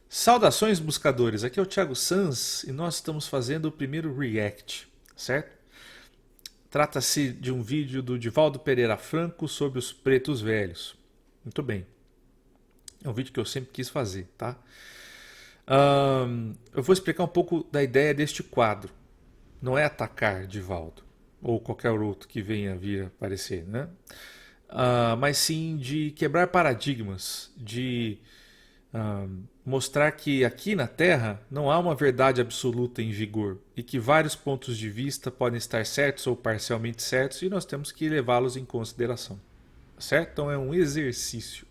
Saudações, buscadores! Aqui é o Thiago Sanz e nós estamos fazendo o primeiro React, certo? Trata-se de um vídeo do Divaldo Pereira Franco sobre os pretos velhos. Muito bem, é um vídeo que eu sempre quis fazer, tá? Eu vou explicar um pouco da ideia deste quadro. Não é atacar Divaldo ou qualquer outro que venha vir aparecer, né? Mas sim de quebrar paradigmas, de mostrar que aqui na Terra não há uma verdade absoluta em vigor e que vários pontos de vista podem estar certos ou parcialmente certos e nós temos que levá-los em consideração, certo? Então é um exercício.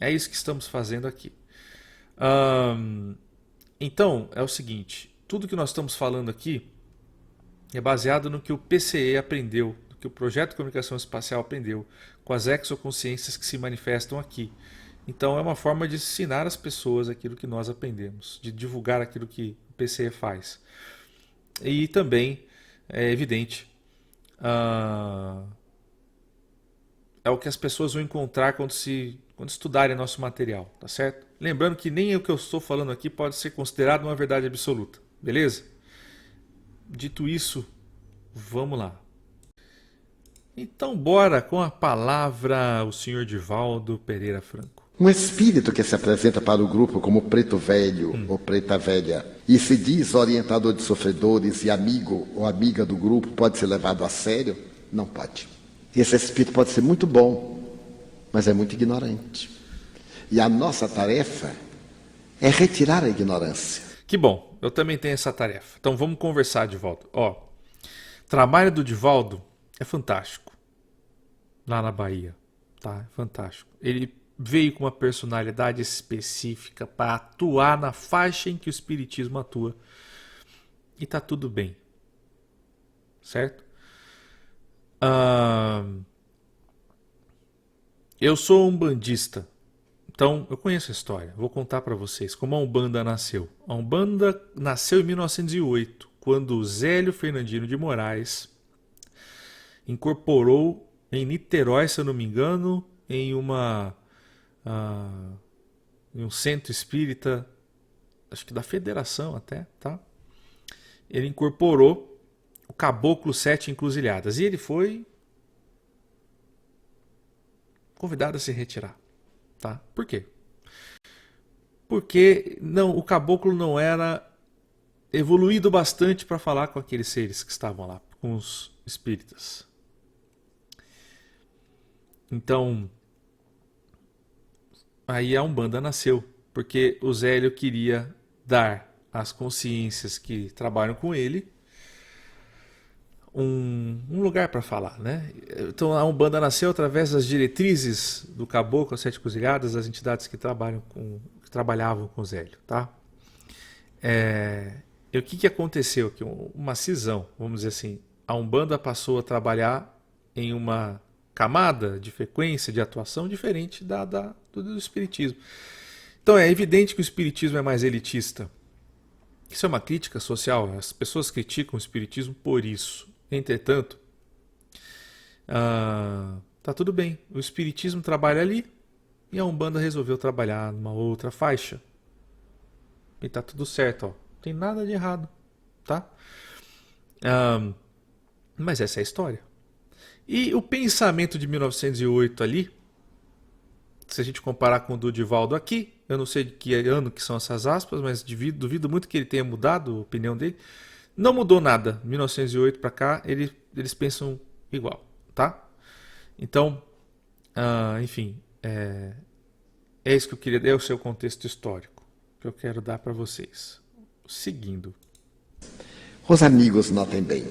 É isso que estamos fazendo aqui. Então é o seguinte: tudo que nós estamos falando aqui é baseado no que o PCE aprendeu, no que o Projeto de Comunicação Espacial aprendeu, com as exoconsciências que se manifestam aqui. Então é uma forma de ensinar as pessoas aquilo que nós aprendemos, de divulgar aquilo que o PCE faz. E também, é evidente, é o que as pessoas vão encontrar quando estudarem nosso material, tá certo? Lembrando que nem o que eu estou falando aqui pode ser considerado uma verdade absoluta, beleza? Dito isso, vamos lá. Então bora com a palavra o senhor Divaldo Pereira Franco. Um espírito que se apresenta para o grupo como preto velho ou preta velha e se diz orientador de sofredores e amigo ou amiga do grupo pode ser levado a sério? Não pode. Esse espírito pode ser muito bom, mas é muito ignorante. E a nossa tarefa é retirar a ignorância. Que bom, eu também tenho essa tarefa. Então vamos conversar, Divaldo. Ó, o trabalho do Divaldo é fantástico. Lá na Bahia, tá? É fantástico. Ele veio com uma personalidade específica para atuar na faixa em que o espiritismo atua. E tá tudo bem. Certo? Eu sou um bandista. Então, eu conheço a história. Vou contar para vocês como a Umbanda nasceu. A Umbanda nasceu em 1908, quando Zélio Fernandino de Moraes incorporou em Niterói, se eu não me engano, em um centro espírita, acho que da Federação até, tá? Ele incorporou o Caboclo Sete Encruzilhadas e ele foi convidado a se retirar, tá? Por quê? Porque o caboclo não era evoluído bastante para falar com aqueles seres que estavam lá, com os espíritas. Então, aí a Umbanda nasceu, porque o Zélio queria dar às consciências que trabalham com ele um lugar para falar, né? Então a Umbanda nasceu através das diretrizes do Caboclo, as Sete Cruzilhadas, das entidades que trabalhavam com o Zélio, tá? E o que aconteceu? Que uma cisão, vamos dizer assim, a Umbanda passou a trabalhar em uma camada de frequência de atuação diferente do Espiritismo. Então é evidente que o Espiritismo é mais elitista. Isso é uma crítica social, as pessoas criticam o Espiritismo por isso. Entretanto, tá tudo bem, o Espiritismo trabalha ali e a Umbanda resolveu trabalhar numa outra faixa. E tá tudo certo, ó. Não tem nada de errado, tá? Mas essa é a história. E o pensamento de 1908 ali, se a gente comparar com o do Divaldo aqui, eu não sei de que ano que são essas aspas, mas duvido muito que ele tenha mudado a opinião dele. Não mudou nada. 1908 para cá, eles pensam igual, tá? Então, enfim, é isso que eu queria, é o seu contexto histórico que eu quero dar para vocês. Seguindo. Os amigos notem bem.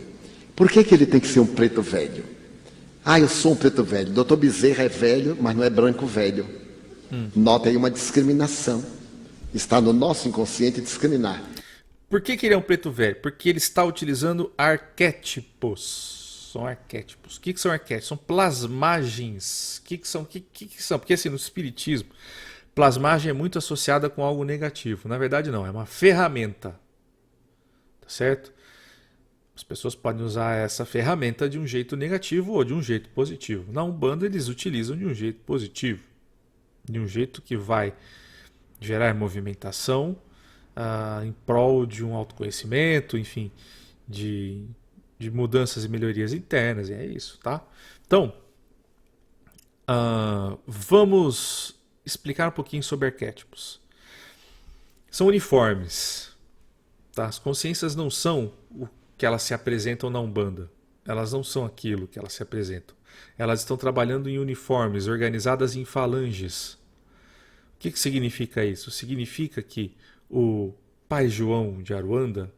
Por que ele tem que ser um preto velho? Eu sou um preto velho. Doutor Bezerra é velho, mas não é branco velho. Notem aí uma discriminação. Está no nosso inconsciente discriminar. Por que ele é um preto velho? Porque ele está utilizando arquétipos. São arquétipos. O que são arquétipos? São plasmagens. O que são? Porque assim, no espiritismo, plasmagem é muito associada com algo negativo. Na verdade, não. É uma ferramenta. Tá certo? As pessoas podem usar essa ferramenta de um jeito negativo ou de um jeito positivo. Na Umbanda, eles utilizam de um jeito positivo. De um jeito que vai gerar movimentação em prol de um autoconhecimento, enfim, de mudanças e melhorias internas, e é isso, tá? Então, vamos explicar um pouquinho sobre arquétipos. São uniformes, tá? As consciências não são o que elas se apresentam na Umbanda. Elas não são aquilo que elas se apresentam. Elas estão trabalhando em uniformes, organizadas em falanges. O que significa isso? Significa que o Pai João de Aruanda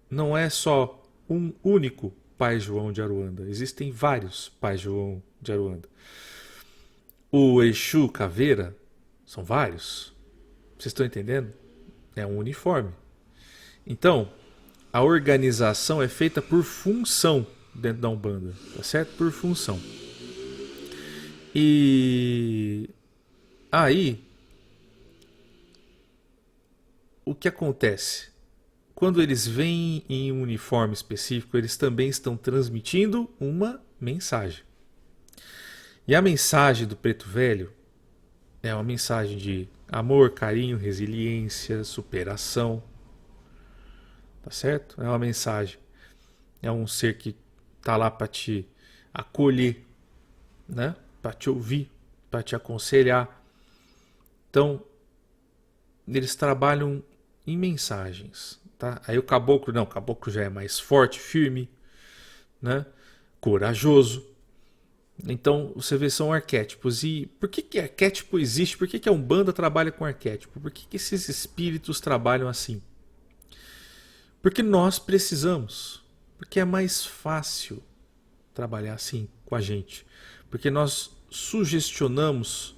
não é só um único Pai João de Aruanda. Existem vários Pai João de Aruanda. O Exu Caveira são vários. Vocês estão entendendo? É um uniforme. Então, a organização é feita por função dentro da Umbanda, tá certo? Por função. E aí, o que acontece? Quando eles vêm em um uniforme específico, eles também estão transmitindo uma mensagem. E a mensagem do Preto Velho é uma mensagem de amor, carinho, resiliência, superação. Tá certo? É uma mensagem. É um ser que tá lá para te acolher, né? Para te ouvir, para te aconselhar. Então, eles trabalham em mensagens, tá? Aí o caboclo, não, o caboclo já é mais forte, firme, né? Corajoso. Então, você vê, são arquétipos. E por que arquétipo existe? Por que a Umbanda trabalha com arquétipo? Por que esses espíritos trabalham assim? Porque nós precisamos. Porque é mais fácil trabalhar assim com a gente. Porque nós sugestionamos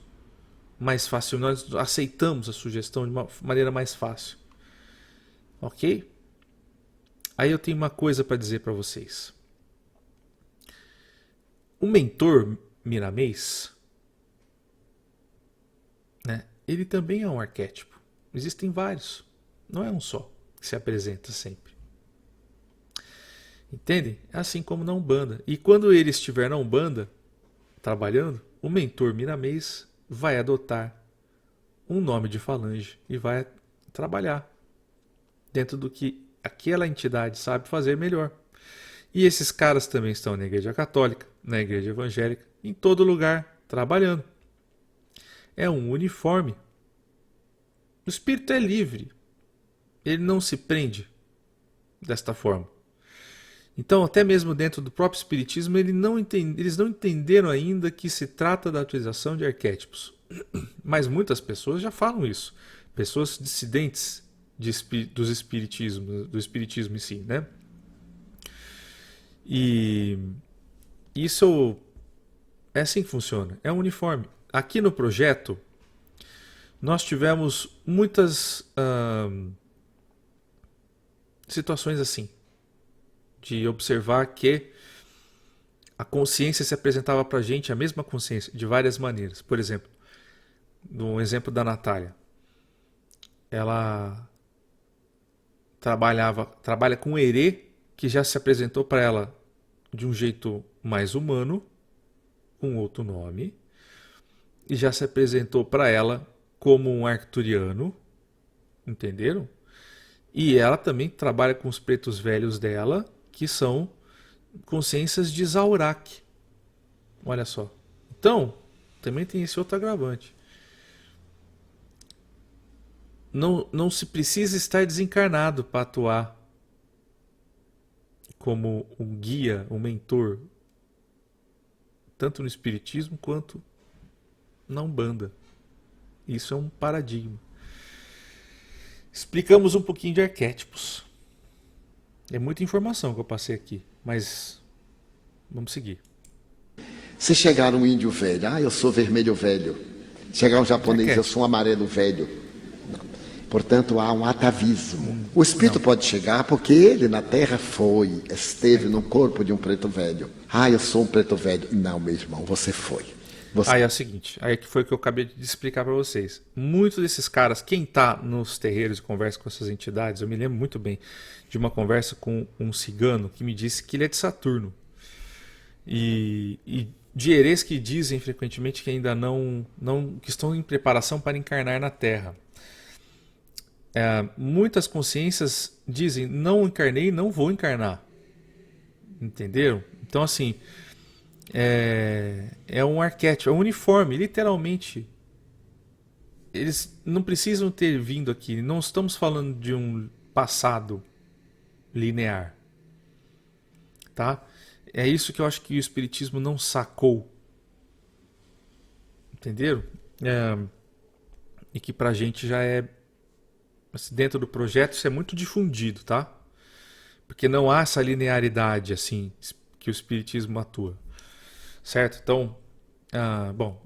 mais fácil, nós aceitamos a sugestão de uma maneira mais fácil. Ok? Aí eu tenho uma coisa para dizer para vocês. O mentor miramês, né, ele também é um arquétipo. Existem vários. Não é um só que se apresenta sempre. Entendem? Assim como na Umbanda. E quando ele estiver na Umbanda, trabalhando, o mentor miramês vai adotar um nome de falange e vai trabalhar dentro do que aquela entidade sabe fazer melhor. E esses caras também estão na igreja católica, na igreja evangélica, em todo lugar, trabalhando. É um uniforme. O espírito é livre. Ele não se prende desta forma. Então, até mesmo dentro do próprio espiritismo, eles não entenderam ainda que se trata da utilização de arquétipos. Mas muitas pessoas já falam isso. Pessoas dissidentes do espiritismo em si, né? E isso é assim que funciona. É um uniforme. Aqui no projeto, nós tivemos muitas situações assim, de observar que a consciência se apresentava para a gente, a mesma consciência, de várias maneiras. Por exemplo, no exemplo da Natália, ela trabalha com um herê que já se apresentou para ela de um jeito mais humano, com outro nome, e já se apresentou para ela como um arcturiano, entenderam? E ela também trabalha com os pretos velhos dela, que são consciências de Zaurak. Olha só. Então, também tem esse outro agravante. Não se precisa estar desencarnado para atuar como um guia, um mentor, tanto no espiritismo quanto na Umbanda. Isso é um paradigma. Explicamos um pouquinho de arquétipos. É muita informação que eu passei aqui, mas vamos seguir. Se chegar um índio velho, eu sou vermelho velho. Chegar um japonês, eu sou um amarelo velho. Não. Portanto, há um atavismo. O espírito pode chegar porque ele na Terra esteve no corpo de um preto velho. Eu sou um preto velho. Não, meu irmão, você foi. Aí é o seguinte, aí que foi o que eu acabei de explicar para vocês. Muitos desses caras, quem está nos terreiros e conversa com essas entidades, eu me lembro muito bem de uma conversa com um cigano que me disse que ele é de Saturno. E Dierês que dizem frequentemente que ainda que estão em preparação para encarnar na Terra. Muitas consciências dizem, não encarnei, não vou encarnar. Entenderam? Então, assim, é um arquétipo, é um uniforme, literalmente. Eles não precisam ter vindo aqui. Não estamos falando de um passado linear. Tá? É isso que eu acho que o Espiritismo não sacou. Entenderam? E que pra gente já é... Dentro do projeto isso é muito difundido, tá? Porque não há essa linearidade assim que o Espiritismo atua. Certo? Então, bom,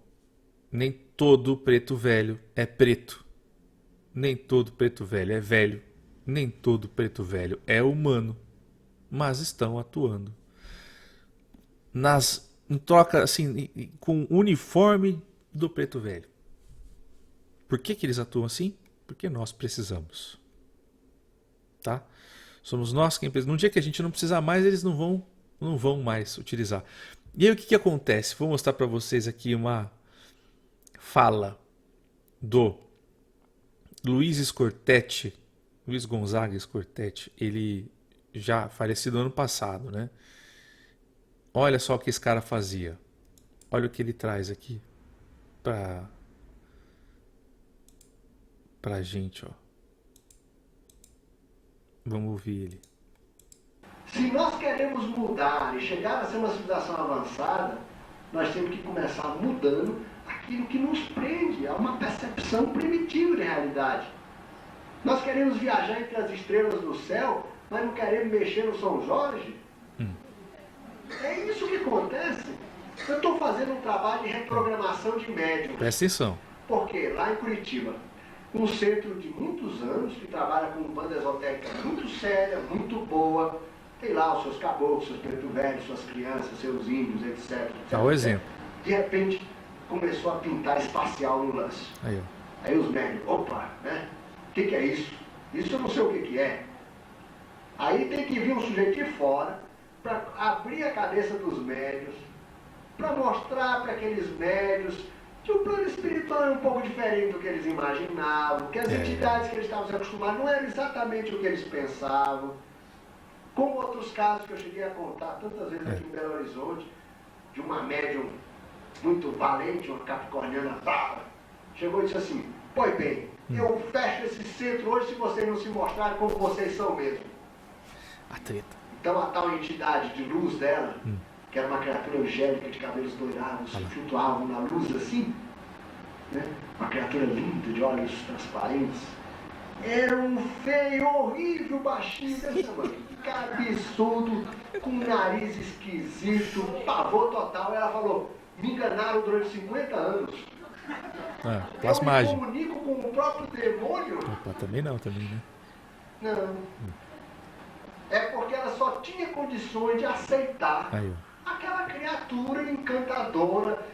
nem todo preto velho é preto. Nem todo preto velho é velho. Nem todo preto velho é humano. Mas estão atuando em troca, assim, com o uniforme do preto velho. Por que eles atuam assim? Porque nós precisamos. Tá? Somos nós quem precisa. No dia que a gente não precisar mais, eles não vão mais utilizar. E aí o que acontece? Vou mostrar para vocês aqui uma fala do Luiz Scortetti, Luiz Gonzaga Scortetti, ele já falecido ano passado, né? Olha só o que esse cara fazia. Olha o que ele traz aqui pra gente, ó. Vamos ouvir ele. Se nós queremos mudar e chegar a ser uma civilização avançada, nós temos que começar mudando aquilo que nos prende a uma percepção primitiva de realidade. Nós queremos viajar entre as estrelas do céu, mas não queremos mexer no São Jorge. É isso que acontece. Eu estou fazendo um trabalho de reprogramação de médiums. Presta atenção. Porque lá em Curitiba, um centro de muitos anos, que trabalha com banda esotérica muito séria, muito boa, tem lá os seus caboclos, seus preto velhos, suas crianças, seus índios, etc. Dá o exemplo. De repente, começou a pintar espacial no lance. Aí os médicos, opa, né? O que é isso? Isso eu não sei o que é. Aí tem que vir um sujeito de fora para abrir a cabeça dos médios, para mostrar para aqueles médios que o plano espiritual é um pouco diferente do que eles imaginavam, que as entidades que eles estavam acostumados não eram exatamente o que eles pensavam. Como outros casos que eu cheguei a contar tantas vezes aqui em Belo Horizonte, de uma médium muito valente, uma capricorniana brava, chegou e disse assim, pois bem, eu fecho esse centro hoje se vocês não se mostrarem como vocês são mesmo. A treta. Então a tal entidade de luz dela, que era uma criatura angélica de cabelos dourados, flutuavam na luz assim, né? Uma criatura linda, de olhos transparentes. Era um feio, horrível, baixinho desse tamanho, cabeçudo, com um nariz esquisito, pavor total. Ela falou, me enganaram durante 50 anos. Plasmagem. Eu me comunico com o próprio demônio? Opa, também, né? Não. É porque ela só tinha condições de aceitar aquela criatura encantadora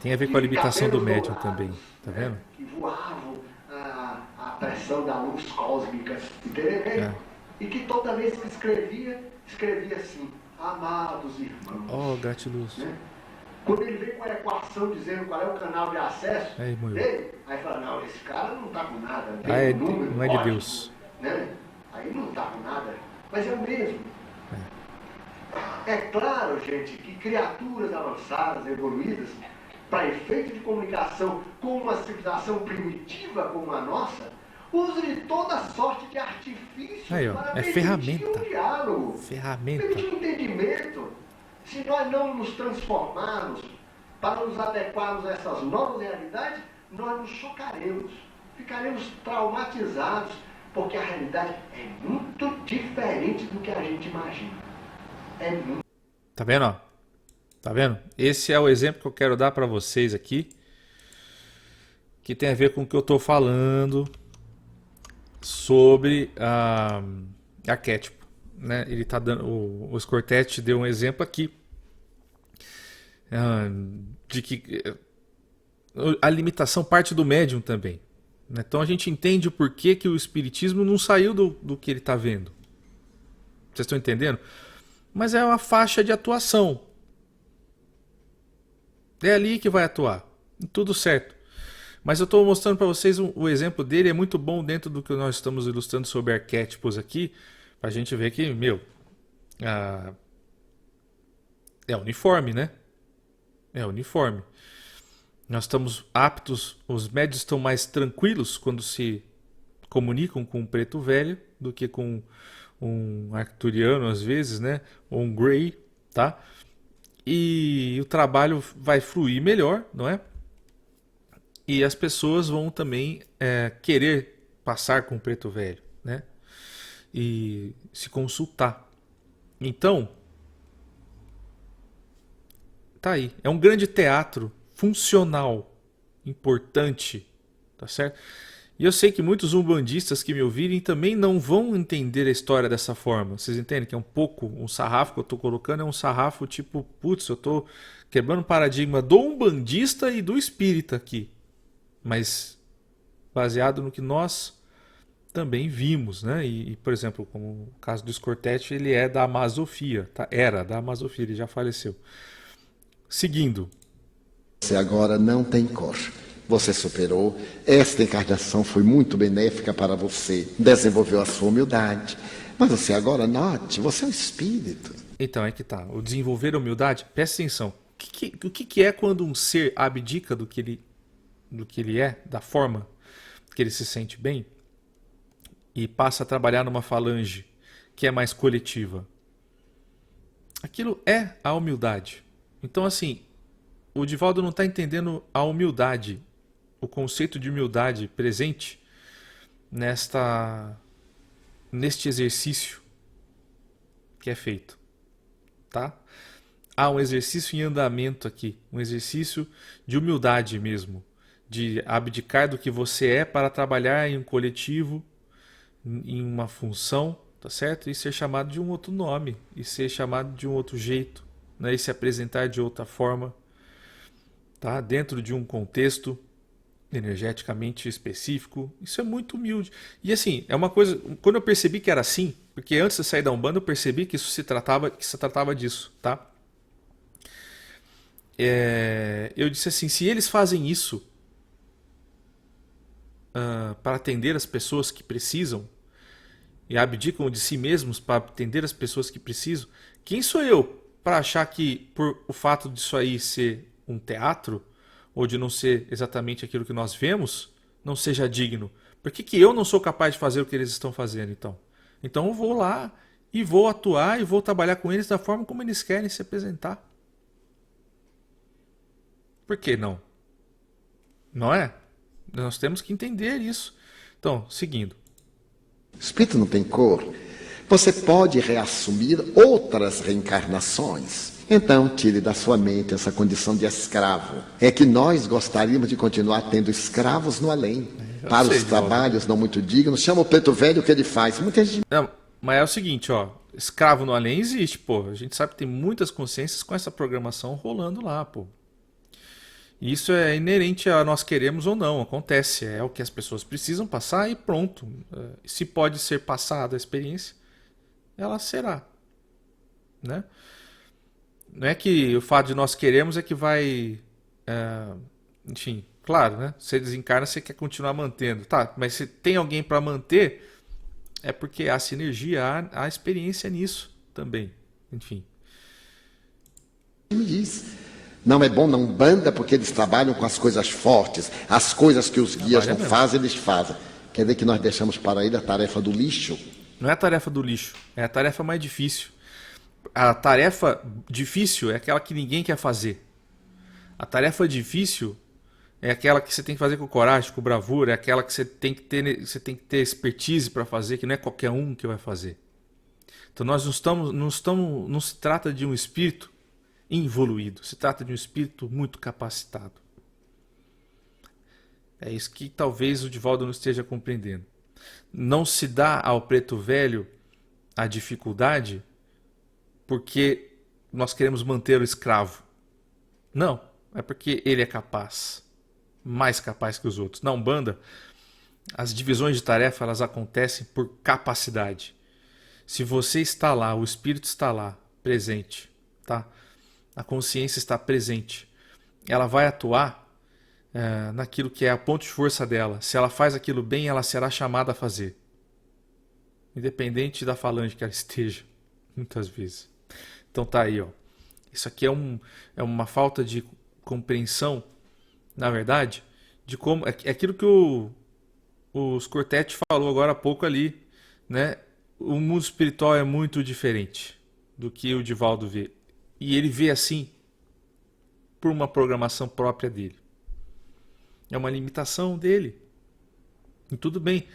Tem a ver com a limitação do médium também, tá vendo? Que voavam a pressão da luz cósmica, entendeu? E que toda vez que escrevia assim, amados irmãos. Oh, gratiluz. Né? Quando ele vem com a equação dizendo qual é o canal de acesso dele, aí fala, não, esse cara não está com nada. Número, não é de Deus. Né? Aí não está com nada, mas é o mesmo. É claro, gente, que criaturas avançadas, evoluídas, para efeito de comunicação com uma civilização primitiva como a nossa, usam de toda sorte de artifícios para permitir ferramenta. um diálogo, permitir um entendimento. Se nós não nos transformarmos para nos adequarmos a essas novas realidades, nós nos chocaremos, ficaremos traumatizados, porque a realidade é muito diferente do que a gente imagina. É muito. Tá vendo? Ó? Tá vendo? Esse é o exemplo que eu quero dar para vocês aqui, que tem a ver com o que eu estou falando sobre arquétipo, né? Ele tá dando, o Scortetti deu um exemplo aqui de que a limitação parte do médium também. Então a gente entende o porquê que o espiritismo não saiu do que ele está vendo. Vocês estão entendendo? Mas é uma faixa de atuação. É ali que vai atuar. Tudo certo. Mas eu estou mostrando para vocês o exemplo dele, é muito bom dentro do que nós estamos ilustrando sobre arquétipos aqui, para a gente ver que, é uniforme, né? É uniforme. Nós estamos aptos, os médios estão mais tranquilos quando se comunicam com um preto velho do que com um arcturiano às vezes, né? Ou um grey, tá? E o trabalho vai fluir melhor, não é? E as pessoas vão também querer passar com o preto velho, né? E se consultar. Então, tá aí. É um grande teatro funcional, importante, tá certo? E eu sei que muitos umbandistas que me ouvirem também não vão entender a história dessa forma. Vocês entendem que é um pouco um sarrafo que eu estou colocando, é um sarrafo tipo, putz, eu estou quebrando o paradigma do umbandista e do espírita aqui. Mas baseado no que nós também vimos, né? E por exemplo, como o caso do Scortetti, ele é da Amazofia, tá? Era da Amazofia, ele já faleceu. Seguindo. Você agora não tem cor. Você superou. Esta encarnação foi muito benéfica para você. Desenvolveu a sua humildade. Mas você agora, note, você é um espírito. Então, é que tá. O desenvolver a humildade, presta atenção. O que é quando um ser abdica do que ele é, da forma que ele se sente bem, e passa a trabalhar numa falange que é mais coletiva? Aquilo é a humildade. Então, assim, o Divaldo não está entendendo a humildade, o conceito de humildade presente neste exercício que é feito, tá? Há um exercício em andamento aqui, um exercício de humildade mesmo, de abdicar do que você é para trabalhar em um coletivo, em uma função, tá certo? E ser chamado de um outro nome, e ser chamado de um outro jeito, né? E se apresentar de outra forma, tá? Dentro de um contexto energeticamente específico. Isso é muito humilde. E assim, é uma coisa, quando eu percebi que era assim, porque antes de sair da Umbanda eu percebi que isso se tratava disso, tá? Eu disse assim, se eles fazem isso para atender as pessoas que precisam e abdicam de si mesmos para atender as pessoas que precisam, quem sou eu para achar que por o fato disso aí ser um teatro ou de não ser exatamente aquilo que nós vemos, não seja digno? Por que eu não sou capaz de fazer o que eles estão fazendo, então? Então eu vou lá e vou atuar e vou trabalhar com eles da forma como eles querem se apresentar. Por que não? Não é? Nós temos que entender isso. Então, seguindo. O espírito não tem cor. Você pode reassumir outras reencarnações. Então, tire da sua mente essa condição de escravo. É que nós gostaríamos de continuar tendo escravos no além. Para os trabalhos não muito dignos, chama o preto velho, o que ele faz? Muita gente... Não, mas é o seguinte, ó. Escravo no além existe, pô. A gente sabe que tem muitas consciências com essa programação rolando lá, pô. Isso é inerente a nós queremos ou não, acontece, é o que as pessoas precisam passar e pronto. Se pode ser passada a experiência, ela será, né? Não é que o fato de nós queremos é que vai, enfim, claro, né? Você desencarna, você quer continuar mantendo, tá? Mas se tem alguém para manter, é porque há sinergia, há experiência nisso também, enfim. Me diz. Não é bom na Umbanda porque eles trabalham com as coisas fortes, as coisas que os guias não fazem, eles fazem. Quer dizer que nós deixamos para ele a tarefa do lixo? Não é a tarefa do lixo, é a tarefa mais difícil. A tarefa difícil é aquela que ninguém quer fazer. A tarefa difícil é aquela que você tem que fazer com coragem, com bravura, é aquela que você tem que ter expertise para fazer, que não é qualquer um que vai fazer. Então nós não se trata de um espírito involuído, se trata de um espírito muito capacitado. É isso que talvez o Divaldo não esteja compreendendo. Não se dá ao preto velho a dificuldade porque nós queremos manter o escravo. Não, é porque ele é capaz, mais capaz que os outros. Na Umbanda, as divisões de tarefa elas acontecem por capacidade. Se você está lá, o espírito está lá, presente, tá? A consciência está presente. ela vai atuar naquilo que é a ponto de força dela. Se ela faz aquilo bem, ela será chamada a fazer. Independente da falange que ela esteja, muitas vezes. Então tá aí, ó. Isso aqui é uma falta de compreensão, na verdade, de como... É aquilo que o Scortetti falou agora há pouco ali, né? O mundo espiritual é muito diferente do que o Divaldo vê. E ele vê assim por uma programação própria dele. É uma limitação dele. E tudo bem.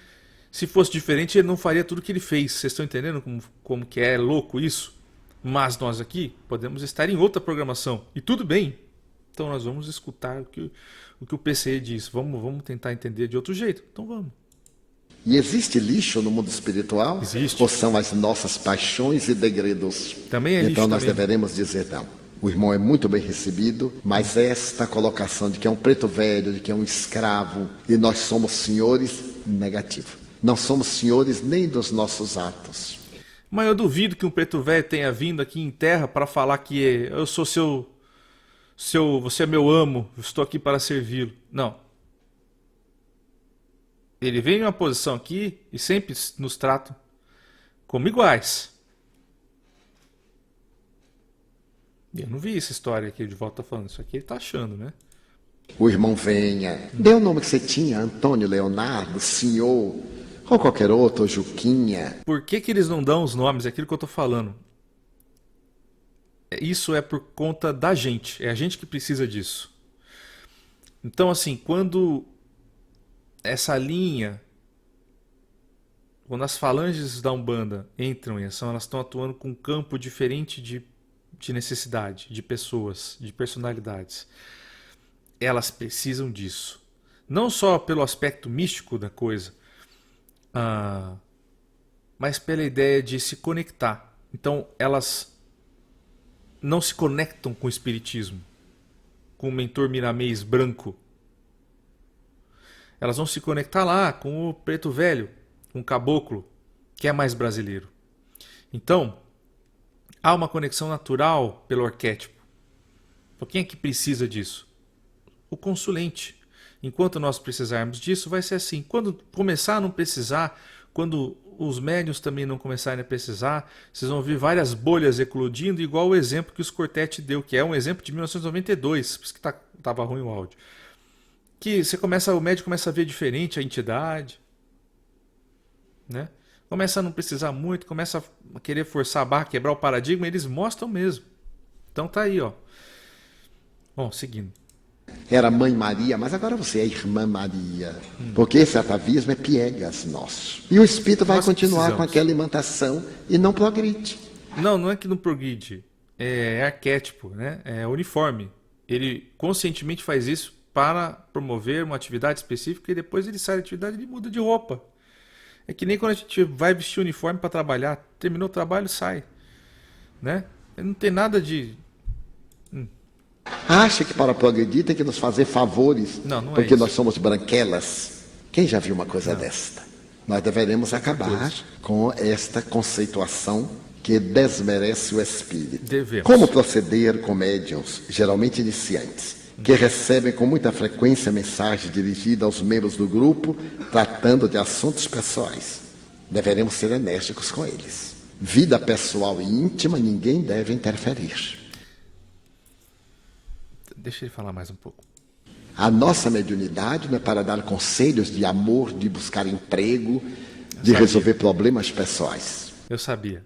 Se fosse diferente, ele não faria tudo o que ele fez. Vocês estão entendendo como que é louco isso? Mas nós aqui podemos estar em outra programação. E tudo bem. Então nós vamos escutar o que o PCE diz. Vamos tentar entender de outro jeito. Então vamos. E existe lixo no mundo espiritual? Existe. Ou são as nossas paixões e degredos? Também é lixo. Então nós também. deveremos dizer não. O irmão é muito bem recebido, mas esta colocação de que é um preto velho, de que é um escravo, e nós somos senhores, negativo. Não somos senhores nem dos nossos atos. Mas eu duvido que um preto velho tenha vindo aqui em terra para falar que eu sou você é meu amo, eu estou aqui para servi-lo. Não. Ele vem em uma posição aqui e sempre nos trata como iguais. Eu não vi essa história que o Divaldo está falando. Isso aqui ele está achando, né? O irmão venha. Dê o nome que você tinha, Antônio Leonardo, senhor, ou qualquer outro, Juquinha. Por que eles não dão os nomes? É aquilo que eu estou falando. Isso é por conta da gente. É a gente que precisa disso. Então, assim, quando essa linha, quando as falanges da Umbanda entram em ação, elas estão atuando com um campo diferente de necessidade, de pessoas, de personalidades. Elas precisam disso. Não só pelo aspecto místico da coisa, mas pela ideia de se conectar. Então, elas não se conectam com o espiritismo, com o mentor miramês branco. Elas vão se conectar lá com o preto velho, com o caboclo, que é mais brasileiro. Então, há uma conexão natural pelo arquétipo. Então, quem é que precisa disso? O consulente. Enquanto nós precisarmos disso, vai ser assim. Quando começar a não precisar, quando os médiuns também não começarem a precisar, vocês vão ver várias bolhas eclodindo, igual o exemplo que o Scortetti deu, que é um exemplo de 1992, por isso que estava ruim o áudio. Que o médico começa a ver diferente a entidade, né? Começa a não precisar muito, começa a querer forçar a barra, quebrar o paradigma, eles mostram mesmo. Então tá aí, ó. Bom, seguindo. Era Mãe Maria, mas agora você é Irmã Maria. Porque esse atavismo é piegas nosso. E o espírito vai continuar com aquela imantação e não progride. Não é que não progride. É arquétipo, né? É uniforme. Ele conscientemente faz isso para promover uma atividade específica e depois ele sai da atividade e ele muda de roupa. É que nem quando a gente vai vestir o uniforme para trabalhar. Terminou o trabalho, sai. Né? Não tem nada de... Acha que para progredir tem que nos fazer favores, não porque é nós somos branquelas? Quem já viu uma coisa desta? Nós deveremos acabar com esta conceituação que desmerece o espírito. Devemos. Como proceder com médiuns, geralmente iniciantes, que recebem com muita frequência mensagens dirigidas aos membros do grupo, tratando de assuntos pessoais? Deveremos ser enérgicos com eles. Vida pessoal e íntima, ninguém deve interferir. Deixa ele falar mais um pouco. A nossa mediunidade não é para dar conselhos de amor, de buscar emprego, de resolver problemas pessoais. Eu sabia.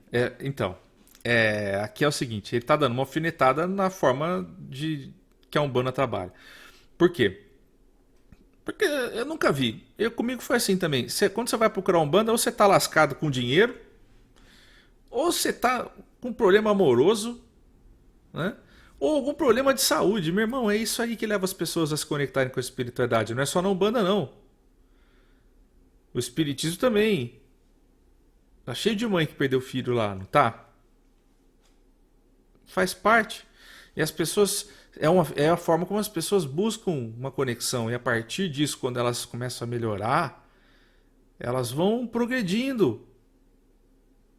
Aqui é o seguinte, ele está dando uma alfinetada na forma que a Umbanda trabalha. Por quê? Porque eu nunca vi. Comigo foi assim também. Quando você vai procurar Umbanda, ou você está lascado com dinheiro, ou você está com um problema amoroso, né? Ou algum problema de saúde. Meu irmão, é isso aí que leva as pessoas a se conectarem com a espiritualidade. Não é só na Umbanda, não. O espiritismo também. Tá cheio de mãe que perdeu filho lá, não tá? Faz parte. E as pessoas... É a forma como as pessoas buscam uma conexão. E a partir disso, quando elas começam a melhorar, elas vão progredindo.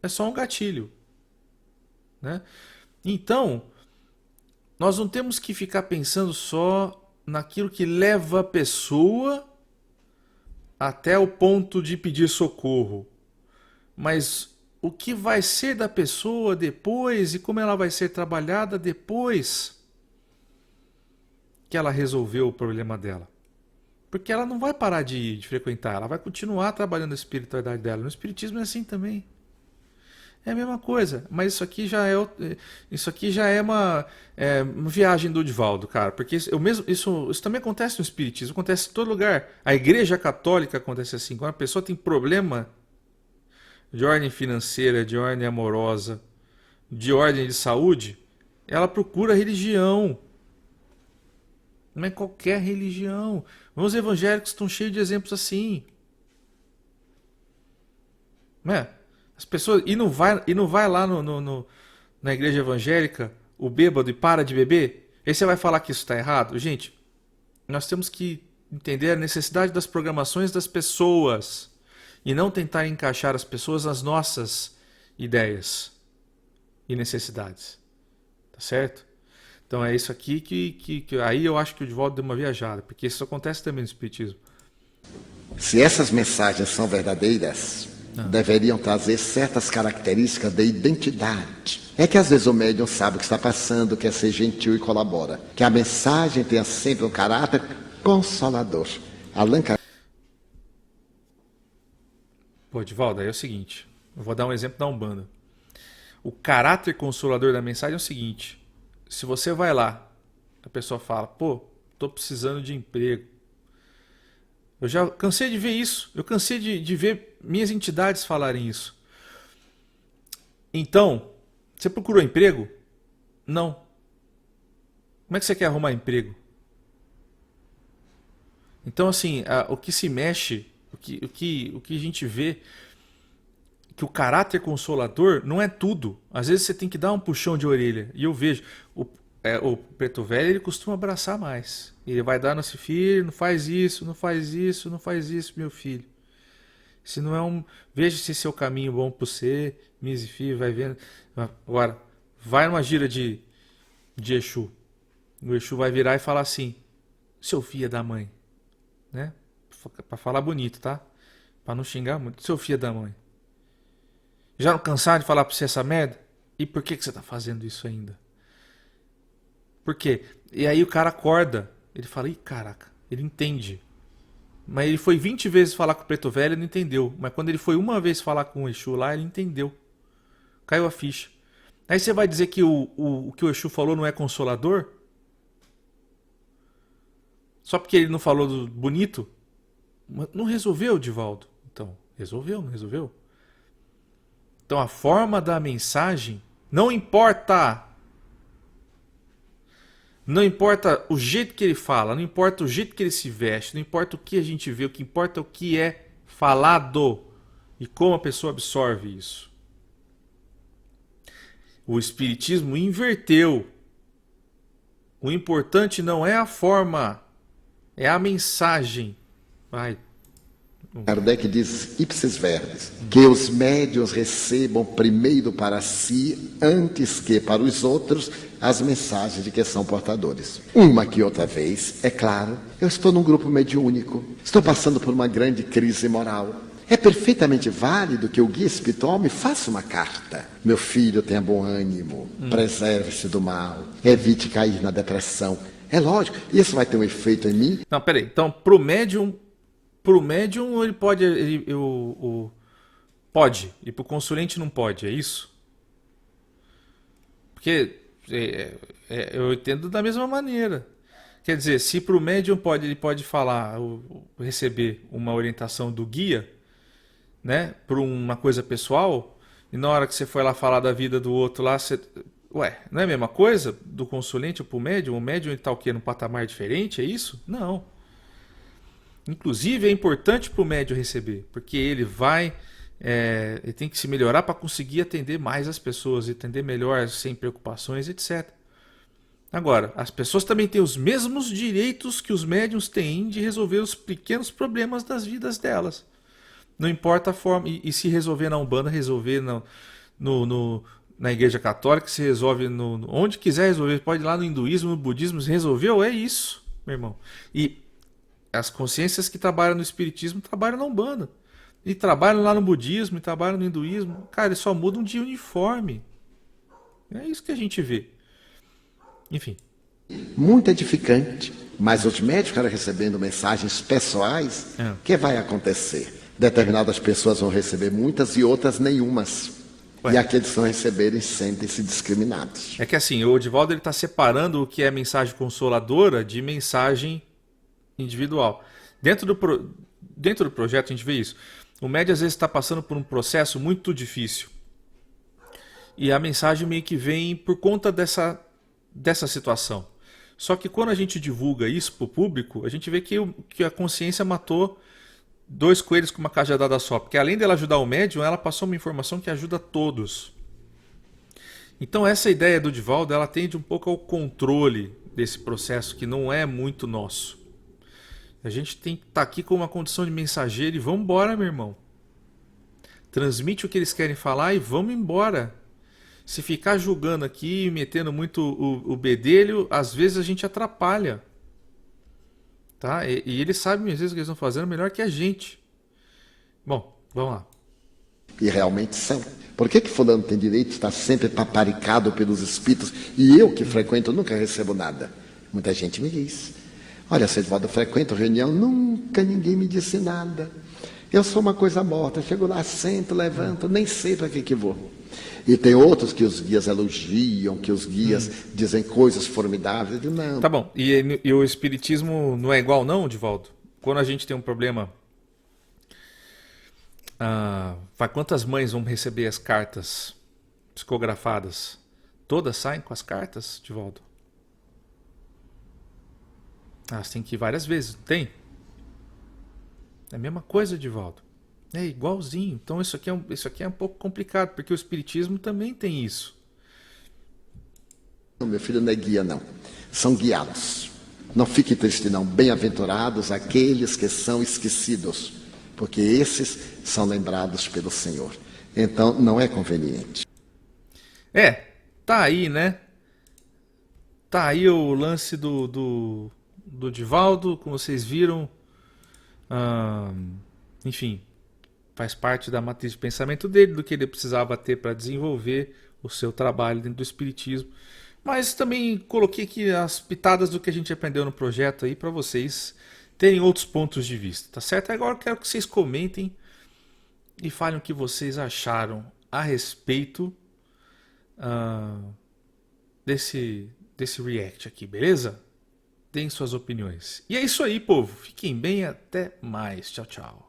É só um gatilho. Né? Então... nós não temos que ficar pensando só naquilo que leva a pessoa até o ponto de pedir socorro, mas o que vai ser da pessoa depois e como ela vai ser trabalhada depois que ela resolveu o problema dela. Porque ela não vai parar de frequentar, ela vai continuar trabalhando a espiritualidade dela. No espiritismo é assim também. É a mesma coisa, mas isso aqui já é uma viagem do Divaldo, cara, porque isso também acontece no espiritismo, acontece em todo lugar. A Igreja Católica acontece assim, quando a pessoa tem problema de ordem financeira, de ordem amorosa, de ordem de saúde, ela procura religião. Não é qualquer religião. Os evangélicos estão cheios de exemplos assim. Não é? As pessoas e não vai lá na igreja evangélica o bêbado e para de beber. Aí você vai falar que isso está errado? Gente, nós temos que entender a necessidade das programações das pessoas e não tentar encaixar as pessoas nas nossas ideias e necessidades. Tá certo? Então é isso aqui que aí eu acho que o Divaldo deu uma viajada, porque isso acontece também no espiritismo. Se essas mensagens são verdadeiras, deveriam trazer certas características de identidade. É que às vezes o médium sabe o que está passando, quer ser gentil e colabora. Que a mensagem tenha sempre um caráter consolador. Allan Kardec... Pô, Divaldo, aí é o seguinte, eu vou dar um exemplo da Umbanda. O caráter consolador da mensagem é o seguinte: se você vai lá, a pessoa fala, pô, tô precisando de emprego. Eu já cansei de ver isso. Eu cansei de ver minhas entidades falarem isso. Então, você procurou emprego? Não. Como é que você quer arrumar emprego? Então, assim, o que se mexe, o que a gente vê, que o caráter consolador não é tudo. Às vezes você tem que dar um puxão de orelha. E eu vejo, o preto velho, ele costuma abraçar mais. Ele vai dar nesse filho, não faz isso, não faz isso, não faz isso, meu filho. Se não é veja se esse é o caminho bom para você, minhas filhos, vai vendo. Agora, vai numa gira de Exu. O Exu vai virar e falar assim: seu filho da mãe. Né? Para falar bonito, tá? Para não xingar muito. Seu filho da mãe. Já não cansaram de falar pra você essa merda? E por que você tá fazendo isso ainda? Por quê? E aí o cara acorda. Ele fala, ih, caraca, ele entende. Mas ele foi 20 vezes falar com o preto velho e não entendeu. Mas quando ele foi uma vez falar com o Exu lá, ele entendeu. Caiu a ficha. Aí você vai dizer que o que o Exu falou não é consolador? Só porque ele não falou do bonito? Não resolveu, Divaldo? Então, resolveu, não resolveu? Então a forma da mensagem não importa. Não importa o jeito que ele fala, não importa o jeito que ele se veste, não importa o que a gente vê, o que importa é o que é falado e como a pessoa absorve isso. O espiritismo inverteu. O importante não é a forma, é a mensagem. Vai. Kardec diz ipsis verbis, que os médiuns recebam primeiro para si, antes que para os outros, as mensagens de que são portadores. Uma que outra vez, é claro, eu estou num grupo mediúnico, estou passando por uma grande crise moral. É perfeitamente válido que o guia espiritual me faça uma carta. Meu filho, tenha bom ânimo, preserve-se do mal, evite cair na depressão. É lógico, isso vai ter um efeito em mim. Não, peraí, então pro médium ele pode, pode, e pro consulente não pode, é isso? Porque eu entendo da mesma maneira. Quer dizer, se pro médium ele pode falar, receber uma orientação do guia, né, por uma coisa pessoal, e na hora que você foi lá falar da vida do outro lá, você... Ué, não é a mesma coisa do consulente pro médium? O médium está o quê? Num patamar diferente, é isso? Não. Inclusive é importante para o médium receber, porque ele ele tem que se melhorar para conseguir atender mais as pessoas, atender melhor, sem preocupações, etc. Agora, as pessoas também têm os mesmos direitos que os médiuns têm de resolver os pequenos problemas das vidas delas. Não importa a forma, e se resolver na Umbanda, resolver na Igreja Católica, se resolve onde quiser resolver. Pode ir lá no hinduísmo, no budismo, se resolveu, é isso, meu irmão. E as consciências que trabalham no espiritismo trabalham na Umbanda. E trabalham lá no budismo, e trabalham no hinduísmo. Cara, eles só mudam de uniforme. É isso que a gente vê. Enfim. Muito edificante. Mas os médicos ficaram recebendo mensagens pessoais. O que vai acontecer? Determinadas pessoas vão receber muitas e outras nenhumas. Ué. E aqueles que não receberem sentem-se discriminados. É que assim, o Divaldo está separando o que é mensagem consoladora de mensagem individual. Dentro do projeto a gente vê isso. O médium às vezes está passando por um processo muito difícil. E a mensagem meio que vem por conta dessa situação. Só que quando a gente divulga isso para o público, a gente vê que a consciência matou 2 coelhos com uma cajadada só. Porque além dela ajudar o médium, ela passou uma informação que ajuda todos. Então essa ideia do Divaldo, ela tende um pouco ao controle desse processo que não é muito nosso. A gente tem que estar aqui com uma condição de mensageiro e vamos embora, meu irmão. Transmite o que eles querem falar e vamos embora. Se ficar julgando aqui, metendo muito o bedelho, às vezes a gente atrapalha. Tá? E eles sabem às vezes o que eles estão fazendo melhor que a gente. Bom, vamos lá. E realmente são. Por que fulano tem direito de estar sempre paparicado pelos espíritos e eu que frequento nunca recebo nada? Muita gente me diz. Olha, seu Divaldo, eu frequento reunião, nunca ninguém me disse nada. Eu sou uma coisa morta, chego lá, sento, levanto, nem sei para que vou. E tem outros que os guias elogiam, que os guias dizem coisas formidáveis. Eu digo, não. Tá bom, e o espiritismo não é igual não, Divaldo? Quando a gente tem um problema, quantas mães vão receber as cartas psicografadas? Todas saem com as cartas, Divaldo? Elas têm que ir várias vezes, não tem? É a mesma coisa, Divaldo. É igualzinho. Então isso aqui é um pouco complicado, porque o espiritismo também tem isso. Meu filho não é guia, não. São guiados. Não fique triste, não. Bem-aventurados aqueles que são esquecidos, porque esses são lembrados pelo Senhor. Então não é conveniente. Tá aí, né? Tá aí o lance do Divaldo, como vocês viram. Enfim, faz parte da matriz de pensamento dele, do que ele precisava ter para desenvolver o seu trabalho dentro do espiritismo. Mas também coloquei aqui as pitadas do que a gente aprendeu no projeto aí para vocês terem outros pontos de vista, tá certo? Agora eu quero que vocês comentem e falem o que vocês acharam a respeito desse react aqui, beleza? Deem suas opiniões. E é isso aí, povo. Fiquem bem, até mais. Tchau, tchau.